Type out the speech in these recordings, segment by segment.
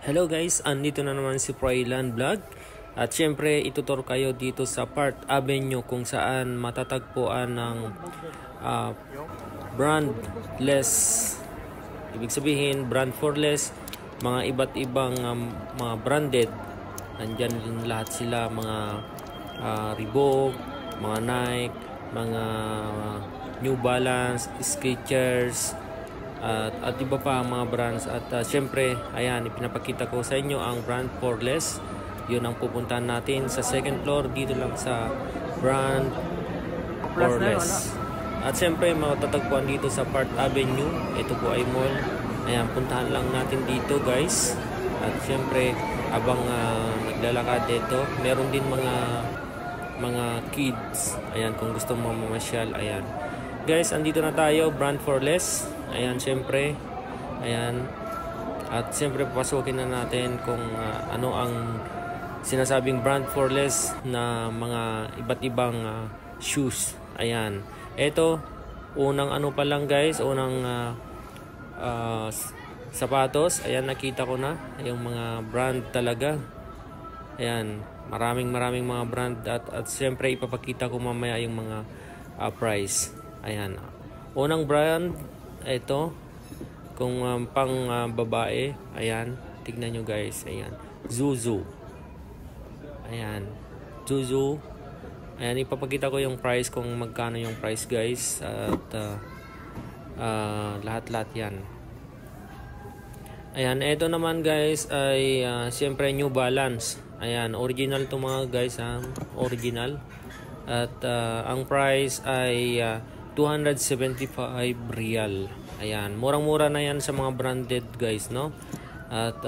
Hello guys, andito na naman si Froilan Vlog. At syempre itutur kayo dito sa Park Avenue kung saan matatagpuan ng brandless. Ibig sabihin brand for less, mga iba't ibang mga branded. Nandyan din lahat sila, mga Reebok, mga Nike, mga New Balance, Skechers, at iba pa mga brands. At syempre ayan, ipinapakita ko sa inyo ang brand for less. Yun ang pupuntahan natin sa second floor dito lang sa brand for less. At syempre matatagpuan dito sa Park Avenue. Ito po ay mall. Ayan, puntahan lang natin dito guys. At syempre habang naglalakad dito, meron din mga kids. Ayan, kung gusto mo mamasyal. Ayan guys, andito na tayo, brand for less. Ayan, syempre ayan. At syempre papasukin na natin kung ano ang sinasabing brand for less na mga iba't ibang shoes. Ayan, eto unang ano pa lang guys, unang sapatos. Ayan, nakita ko na yung mga brand talaga. Ayan, maraming mga brand. At syempre ipapakita ko mamaya yung mga price. Ayan, unang brand ito, kung pang babae. Ayan, tignan nyo guys. Ayan, Zuzu. Ayan, Zuzu. Ayan, ipapakita ko yung price, kung magkano yung price guys. At lahat-lahat yan. Ayan, ito naman guys ay siyempre New Balance. Ayan, original to mga guys, original. At ang price ay 275 real. Ayan, murang-mura na yan sa mga branded guys, no? At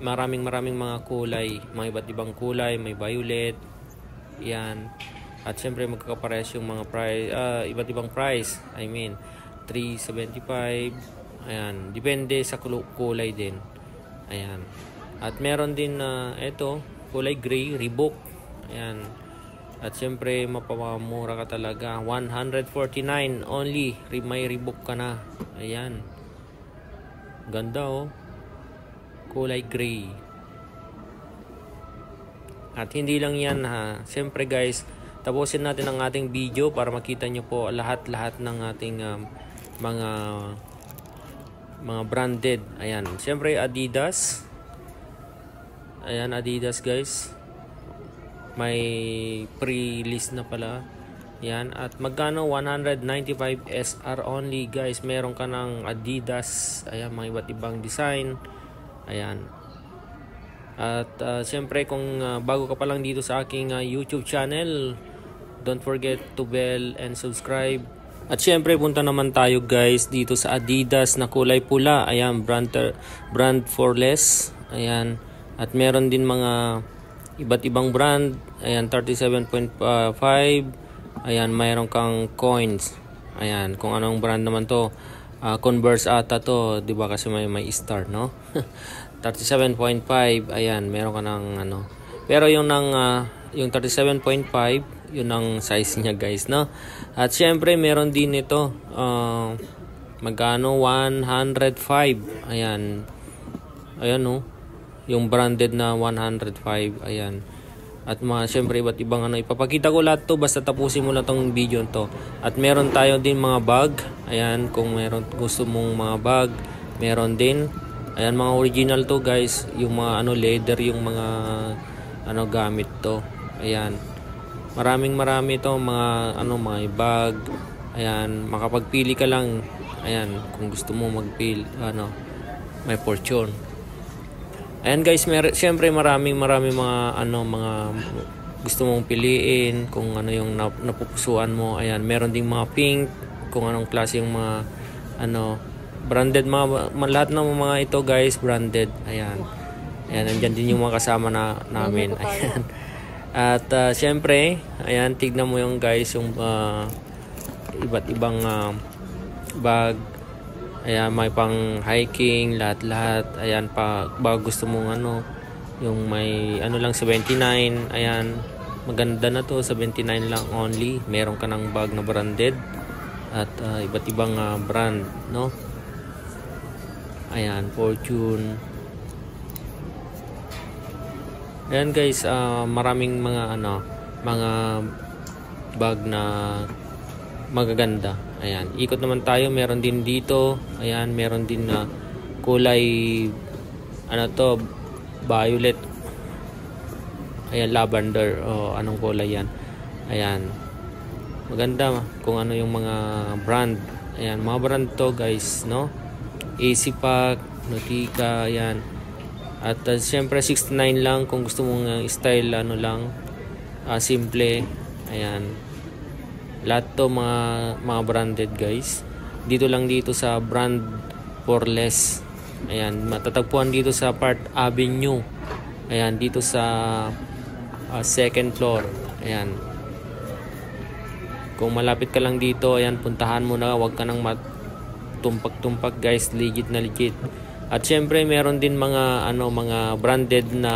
maraming mga kulay, mga iba't ibang kulay, may violet. Yan. At syempre magkakaparehas yung mga price, iba't ibang price. I mean 375. Ayan, depende sa kulay din. Ayan. At meron din ito, kulay gray, Reebok. Ayan. At syempre mapamura ka talaga, 149 only. May Reebok ka na. Ayan, ganda oh, kulay gray. At hindi lang yan syempre guys, tapusin natin ang ating video para makita nyo po lahat ng ating mga branded. Ayan, syempre Adidas. Ayan, Adidas guys, may pre-list na pala. Yan, at magkano? 195 SR only guys. Meron ka ng Adidas. Ayan, mga iba't ibang design. Ayan. At syempre kung bago ka pa lang dito sa aking YouTube channel, don't forget to bell and subscribe. At syempre punta naman tayo guys dito sa Adidas na kulay pula. Ayan, brand for less. Ayan, at meron din mga iba't ibang brand. Ayan, 37.5. Ayan, mayroon kang coins. Ayan, kung anong brand naman to. Converse ata to, 'di ba, kasi may star, no? 37.5. Ayan, meron ka ng ano. Pero yung yung 37.5, yun ang size niya guys, no? At syempre meron din ito magkano? 105. Ayan. Ayan, no? Yung branded na 105. Ayan. At syempre iba't ibang ipapakita ko lahat to, basta tapusin mo lang tong video to. At meron tayo din mga bag. Ayan, kung meron gusto mong mga bag, meron din. Ayan, mga original to guys, yung mga leather, yung mga gamit to. Ayan, marami to, mga mga bag. Ayan, makapagpili ka lang. Ayan, kung gusto mo magpili, may fortune. Ayan guys, syempre maraming mga mga gusto mong piliin, kung ano yung napupusuan mo. Ayan, meron ding mga pink, kung anong klase yung mga branded, lahat ng mga ito guys branded. Ayan. Ayan, andyan din yung mga kasama namin. Ayan. At syempre, ayan, tignan mo yung guys, yung iba't ibang bag. Ayan, may pang hiking, lahat. Ayan, bag gusto mong yung may lang 79. Ayan, maganda na to, 79 lang only. Meron ka ng bag na branded. At iba't ibang brand, no? Ayan, Fortune. Ayan guys, maraming mga mga bag na magaganda. Ayan, ikot naman tayo. Meron din dito. Ayan, meron din na kulay violet. Ayan, lavender o anong kulay yan. Ayan, maganda kung ano yung mga brand. Ayan, mga brand to guys, no? AC Pack, Nautica, ayan. At syempre 69 lang kung gusto mong style simple. Ayan, lahat to mga branded guys. Dito lang dito sa Brand for Less. Ayan, matatagpuan dito sa Park Avenue. Ayan, dito sa second floor. Ayan, kung malapit ka lang dito, ayan, puntahan mo na. Huwag ka nang tumpak guys, legit na legit. At syempre meron din mga mga branded na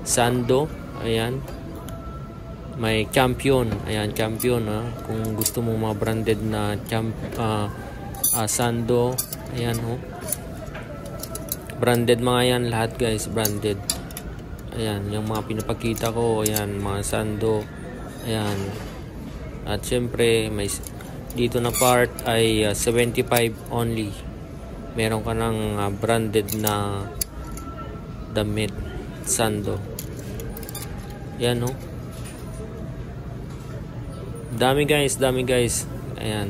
sando. Ayan, may Champion. Ayan, Champion kung gusto mo mga branded na sando. Ayan branded mga yan lahat guys, branded. Ayan, yung mga pinapakita ko, ayan, mga sando. Ayan. At syempre may dito na part ay 75 only. Meron ka ng branded na damit, sando. Yan dami guys. Ayan,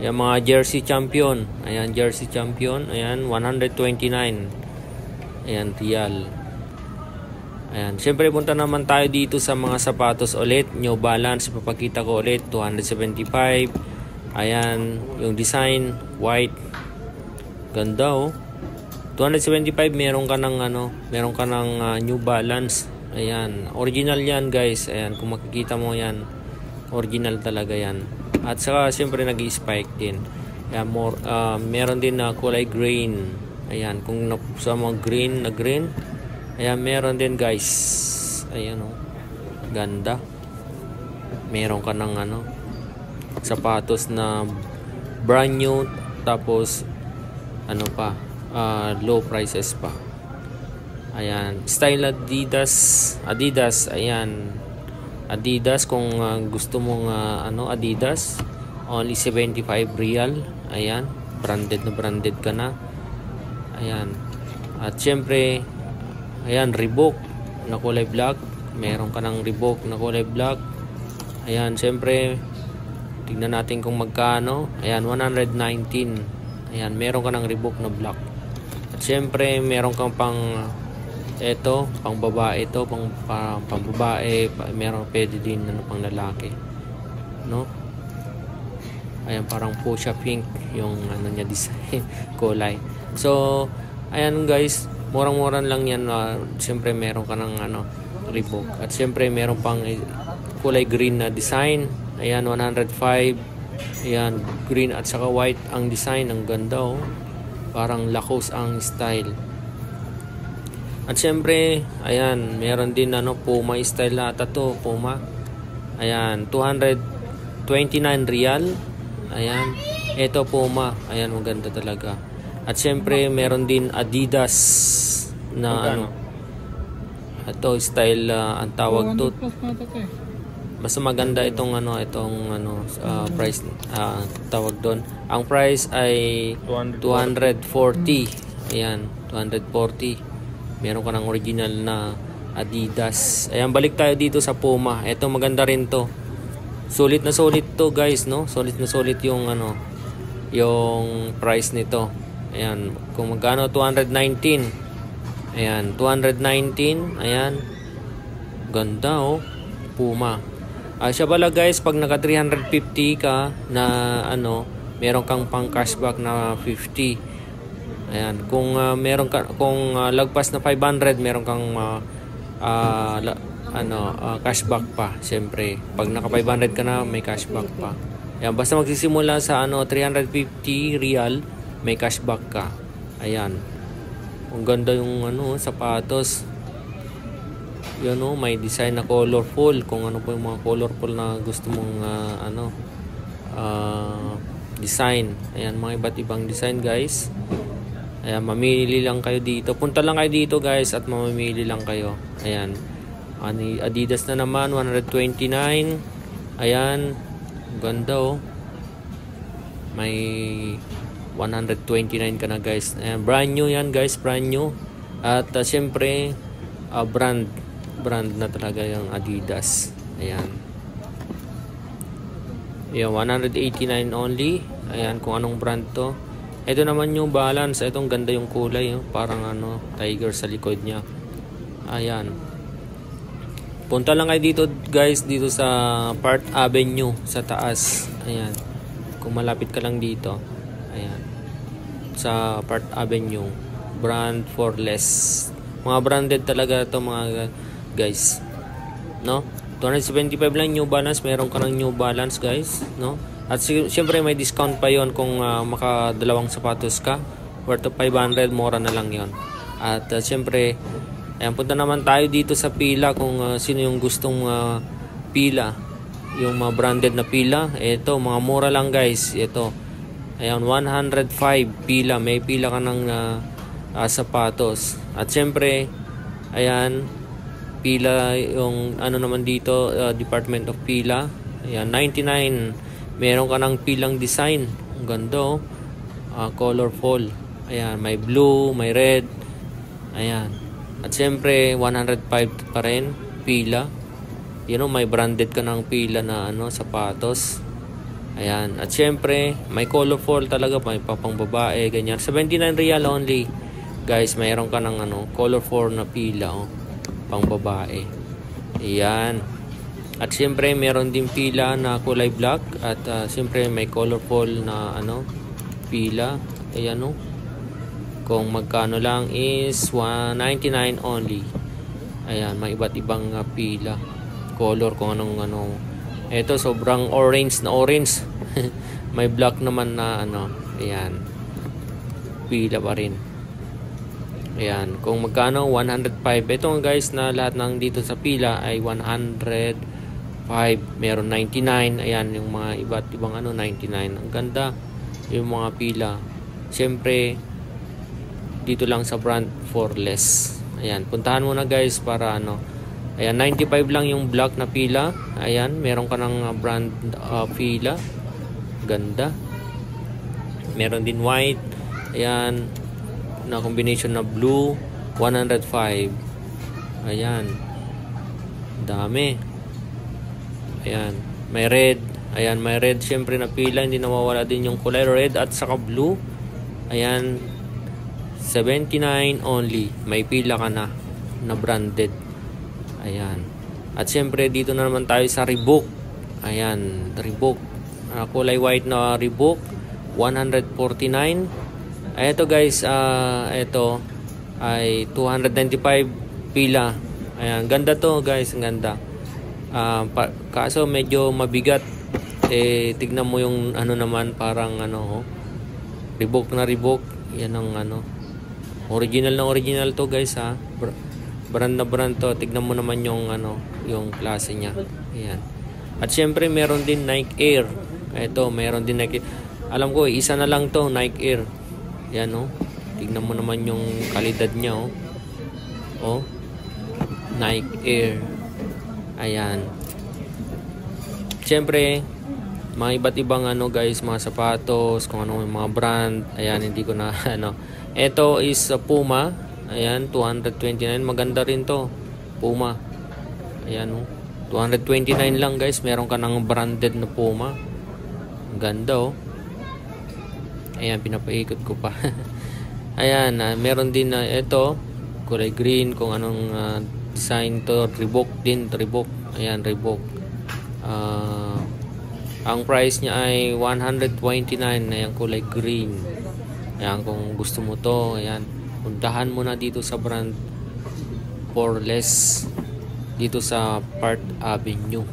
yung mga jersey champion. Ayan, jersey champion. Ayan, 129. Ayan, real. Ayan, syempre punta naman tayo dito sa mga sapatos ulit. New Balance, ipapakita ko ulit, 275. Ayan, yung design white, ganda 275. Meron ka ng New Balance. Ayan, original yan guys. Ayan, kung makikita mo yan, original talaga yan. At saka syempre nag-spike din. Ayan, meron din na kulay green. Ayan, kung sa mga green. Ayan, meron din guys. Ayan ganda. Meron ka ng sapatos na brand new, tapos low prices pa. Ayan, style Adidas. Ayan, Adidas kung gusto mong Adidas, only 75 real. Ayan, branded ka na. Ayan, at syempre ayan, Reebok na kulay black. Meron ka ng Reebok na kulay black. Ayan, syempre tignan natin kung magkano. Ayan, 119. Ayan, meron ka ng Reebok na black. At syempre meron kang pang babae pang babae, meron pwede din pang lalaki, Ayan, parang fuchsia pink yung niya design, kulay. So ayan guys, murang-murang lang yan. Syempre meron ka ng Reebok. At syempre meron pang kulay green na design. Ayan, 105. Ayan, green at saka white ang design. Ang ganda parang Lacoste ang style. At syempre ayan, meron din Puma style ata to, Puma. Ayan, 229 real. Ayan, ito Puma. Ayan, maganda talaga. At syempre meron din Adidas na ito style, ang tawag to. Basta maganda itong price, tawag doon. Ang price ay 240. Ayan, 240. Meron ka ng original na Adidas. Ayan, balik tayo dito sa Puma. Ito maganda rin to. Sulit na sulit to guys, Sulit na sulit yung yung price nito. Ayan, kung magkano, 219. Ayan, 219. Ayan, ganda Puma. Siya pala guys, pag naka 350 ka na meron kang pang cashback na 50. Ayan, kung lagpas na 500, meron kang cashback pa. Siyempre pag naka 500 ka na, may cashback pa. Ayan, basta magsisimula sa 350 real, may cashback ka. Ayan, ang ganda yung sapatos. Yun may design na colorful. Kung ano po yung mga colorful na gusto mong design. Ayan, mga iba't ibang design guys. Ayan, mamili lang kayo dito. Punta lang kayo dito guys at mamimili lang kayo. Ayan. Adidas na naman, 129. Ayan. Ganda oh. May 129 ka na guys. Ayan, brand new yan guys, brand new. At syempre, brand na talaga yung Adidas. Ayan. Ayan, 189 only. Ayan, kung anong brand to. Ito naman yung Balance. Itong ganda yung kulay. Oh. Parang tiger sa likod niya. Ayan. Punta lang kayo dito guys. Dito sa Park Avenue. Sa taas. Ayan. Kung malapit ka lang dito. Ayan. Sa Park Avenue. Brand for less. Mga branded talaga ito mga guys. No? 275 lang New Balance. Meron ka ng New Balance guys. No? At siyempre may discount pa yon kung makadalawang sapatos ka. Worth of 500, mura na lang yon. At siyempre, ayan, punta naman tayo dito sa pila kung sino yung gustong pila. Yung mga branded na pila. Ito, mga mura lang guys. Ito. Ayan, 105 pila. May pila ka ng sapatos. At siyempre, ayan, pila yung naman dito, Department of Pila. Ayan, 99. Meron ka ng pilang design. Ang ganda oh. Colorful. Ayan, may blue, may red. Ayan. At siyempre, 105 pa rin. Pila. May branded ka ng pila na sapatos. Ayan. At siyempre, may colorful talaga. May papang babae, ganyan. 79 real only. Guys, mayroon ka ng colorful na pila. Oh, pang babae. Ayan. At siyempre, meron din pila na kulay black. At siyempre, may colorful na pila. Ayan o. Kung magkano lang is 199 only. Ayan, may iba't ibang pila. Color kung anong Ito, sobrang orange na orange. May black naman na Ayan. Pila pa rin. Ayan. Kung magkano, 105. Ito guys na lahat ng dito sa pila ay 105. Meron 99. Ayan, yung mga iba't ibang 99. Ang ganda yung mga pila. Siyempre, dito lang sa brand for less. Ayan, puntahan mo na guys para Ayan, 95 lang yung black na pila. Ayan, meron ka ng brand pila. Ganda. Meron din white. Ayan, na combination na blue. 105. Ayan. Dami. Ayan, may red. Ayan, may red syempre na pila. Hindi nawawala din yung kulay red at saka blue. Ayan, 79 only. May pila ka na branded. Ayan. At syempre dito na naman tayo sa Reebok. Ayan, Reebok. Kulay white na Reebok. 149. Ito guys, ito ay 295 pila. Ayan, ganda to guys, ang ganda. Kaso medyo mabigat. Tignan mo yung naman parang Reebok na Reebok. Yan ang original na original to guys ha. Brand na brand to. Tignan mo naman yung yung klase niya. Ayan. At syempre meron din Nike Air. Ito, meron din Nike. Alam ko isa na lang to, Nike Air. Yan oh. Tignan mo naman yung kalidad niya oh. Oh. Nike Air. Ayan. Siyempre, mga iba't ibang guys, mga sapatos, kung ano yung mga brand. Ayan, hindi ko na Ito is Puma. Ayan, 229. Maganda rin to. Puma. Ayan oh. 229 lang guys. Meron ka ng branded na Puma. Ang ganda oh. Ayan, pinapaikot ko pa. Ayan, meron din ito. Kulay green. Kung anong design to. Reebok din. Reebok. Ayan, Reebok. Ang price niya ay 129. Ayan, kulay green. Ayan, kung gusto mo to. Ayan, puntahan mo na dito sa brand for less. Dito sa Park Avenue.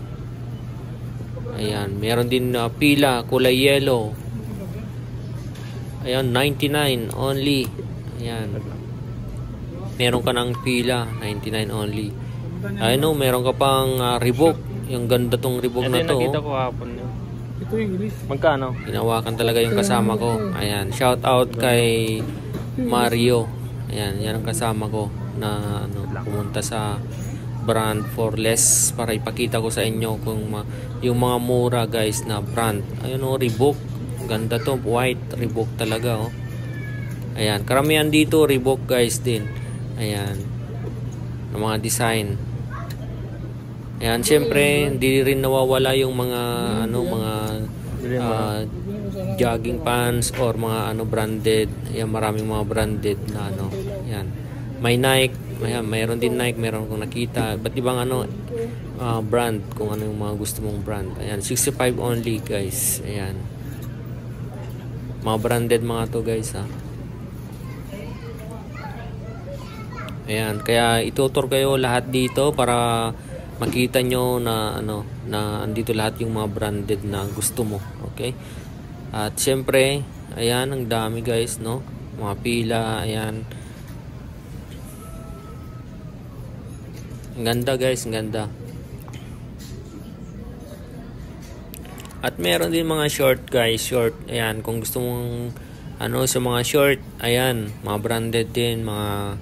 Ayan, meron din pila. Kulay yellow. Ayan, 99 only. Ayan. Meron ka ng pila, 99 only. Ayun, meron ka pang Reebok. Yung ganda tong Reebok na to. Nakita ko hapon yun. Ito English. Magkano? Hinawakan talaga yung kasama ko. Ayan, shout out kay Mario. Ayan, yan ang kasama ko na ano, pumunta sa brand for less para ipakita ko sa inyo kung yung mga mura guys na brand. Ayun o, Reebok. Ganda to, white Reebok talaga oh. Ayan, karamihan dito Reebok guys din. Ayan, ng mga design. Ayan, syempre hindi rin nawawala yung mga ano, mga jogging pants or mga ano branded. Ayan, maraming mga branded na ano. Ayan, may Nike, ayan, mayroon din Nike, mayroon kong nakita. Ba't ibang ano brand, kung ano yung mga gusto mong brand. Ayan, 65 only guys. Ayan, mga branded mga to guys ha. Ayan, kaya itutur kayo lahat dito para makita nyo na ano, na andito lahat yung mga branded na gusto mo. Okay? At syempre, ayan, ang dami guys, no? Mga pila, ayan. Ang ganda guys, ang ganda. At meron din mga short guys, short. Ayan, kung gusto mong ano sa mga short, ayan, mga branded din, mga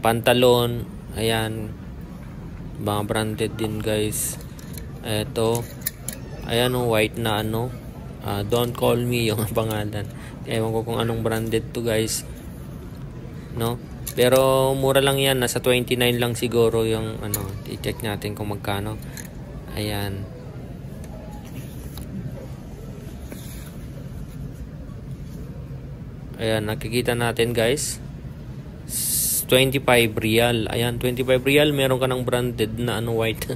pantalon, ayan, mga branded din guys. Eto, ayan o, white na ano, Don't Call Me yung pangalan. Ewan ko kung anong branded to guys, no? Pero mura lang yan, nasa 29 lang siguro yung ano, i-check natin kung magkano. Ayan, ayan, nakikita natin guys, 25 real. Ayan, 25 real, meron ka ng branded na ano, white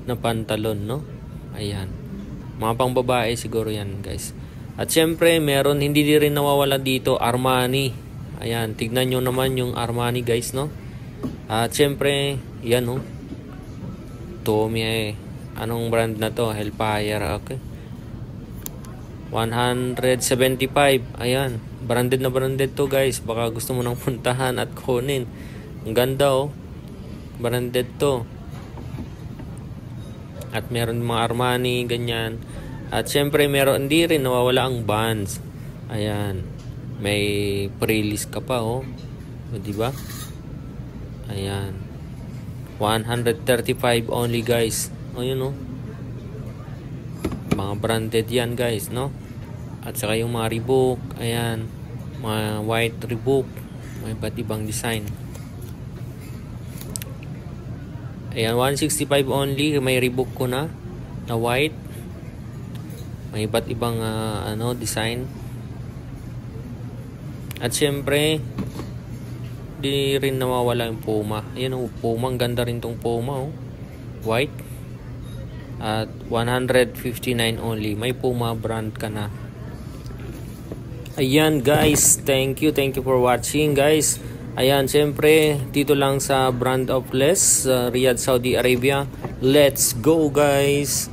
na pantalon, no? Ayan, mga pang babae siguro yan guys. At syempre meron, hindi rin nawawala dito, Armani. Ayan, tignan nyo naman yung Armani guys, no? At syempre yan no, Tommy, anong brand na to? Hellfire. Okay, 175. Ayan, branded na branded to guys. Baka gusto mo nang puntahan at kunin. Ang ganda oh, branded to. At meron mga Armani, ganyan. At syempre meron, hindi rin nawawala ang Vans. Ayan, may pre-list ka pa oh, diba? Ayan, 135 only guys. O yun oh, mga branded yan guys, no? At saka yung mga Reebok, ayan, mga white Reebok, may iba't ibang design. Ayan, 165 only, may Reebok ko na white, may iba't ibang ano, design. At syempre di rin nawawala yung Puma. Ayan oh, Puma, ang ganda rin tong Puma oh, white. At 159 only, may Puma brand ka na. Ayan guys, thank you for watching guys. Ayan, syempre dito lang sa Brand of Less, Riyadh, Saudi Arabia. Let's go guys.